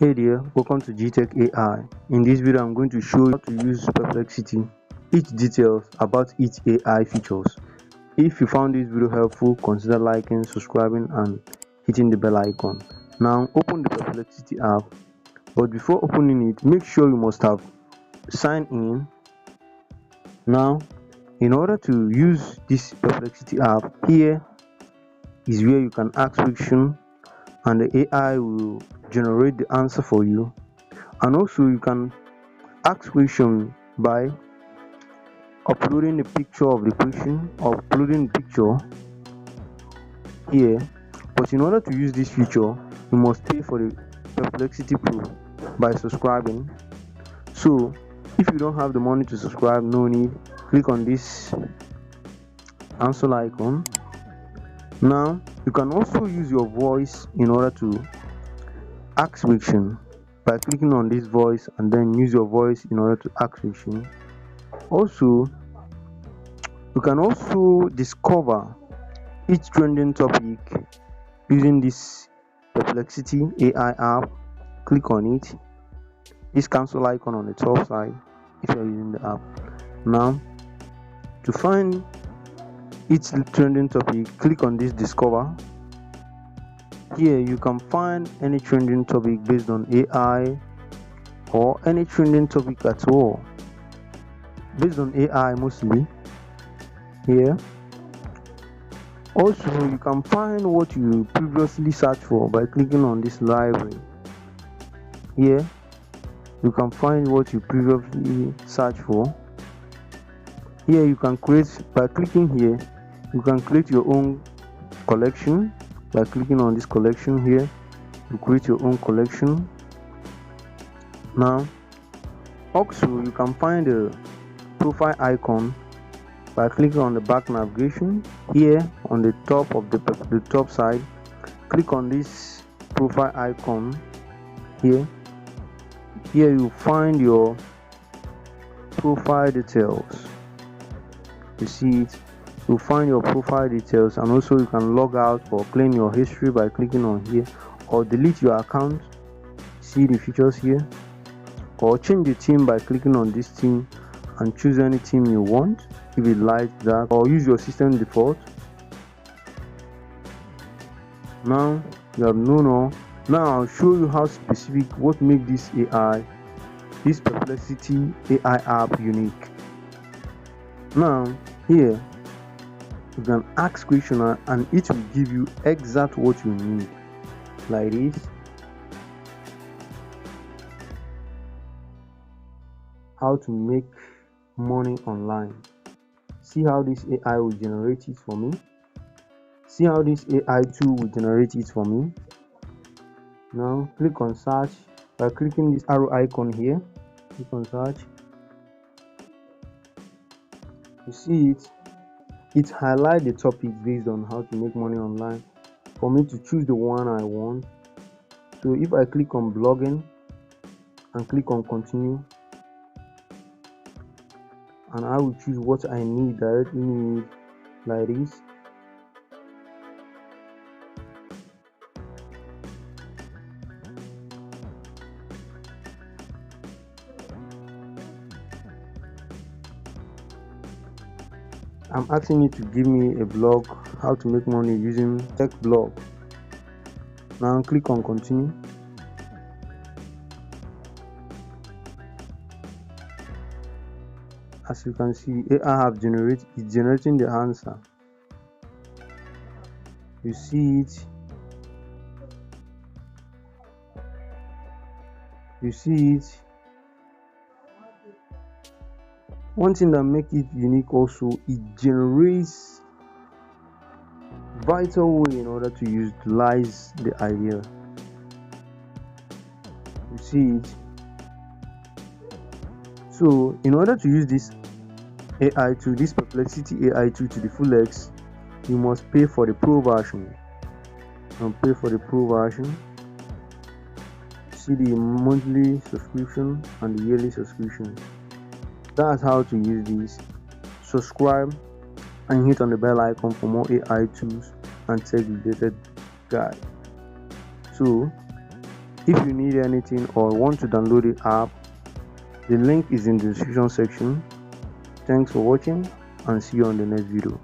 Hey there, welcome to GTech AI. In this video, I'm going to show you how to use Perplexity, each details about each AI features. If you found this video helpful, consider liking, subscribing, and hitting the bell icon. Now, open the Perplexity app, but before opening it, make sure you must have signed in. Now, in order to use this Perplexity app, here is where you can ask questions and the AI will generate the answer for you. And also you can ask question by uploading the picture of the question or uploading the picture here. But in order to use this feature, you must pay for the Perplexity Pro by subscribing. So if you don't have the money to subscribe, no need, click on this answer icon. Now you can also use your voice in order to ask question by clicking on this voice, and then use your voice in order to ask question. Also, you can also discover each trending topic using this Perplexity AI app. Click on it, this cancel icon on the top side if you're using the app. Now to find each trending topic, click on this discover. Here you can find any trending topic based on AI or any trending topic at all based on AI mostly. Here also you can find what you previously searched for by clicking on this library. Here you can find what you previously searched for. Here you can create, by clicking here you can create your own collection. By clicking on this collection here, you create your own collection. Now also you can find the profile icon by clicking on the back navigation. Here on the top of the top side, click on this profile icon. Here you find your profile details. You see it, you find your profile details, and also you can log out or clean your history by clicking on here, or delete your account. See the features here, or change the theme by clicking on this theme and choose any theme you want if you like that, or use your system default. Now you have known all. Now I'll show you how specific what make this Perplexity AI app unique. Now here you can ask question and it will give you exact what you need, like this. How to make money online. See how this AI will generate it for me. See how this AI tool will generate it for me. Now click on search by clicking this arrow icon here. Click on search. You see it highlights the topic based on how to make money online for me to choose the one I want. So if I click on blogging and click on continue, and I will choose what I need, directly need, like this. I'm asking you to give me a blog, how to make money using tech blog. Now click on continue. As you can see, AI have generating the answer. You see it. You see it. One thing that makes it unique also, it generates vital way in order to utilize the idea. You see it. So in order to use this AI tool, this Perplexity AI tool to the fullest, you must pay for the pro version. And pay for the pro version. See the monthly subscription and the yearly subscription. That's how to use this. Subscribe and hit on the bell icon for more AI tools and tech related guide. So If you need anything or want to download the app, the link is in the description section. Thanks for watching and see you on the next video.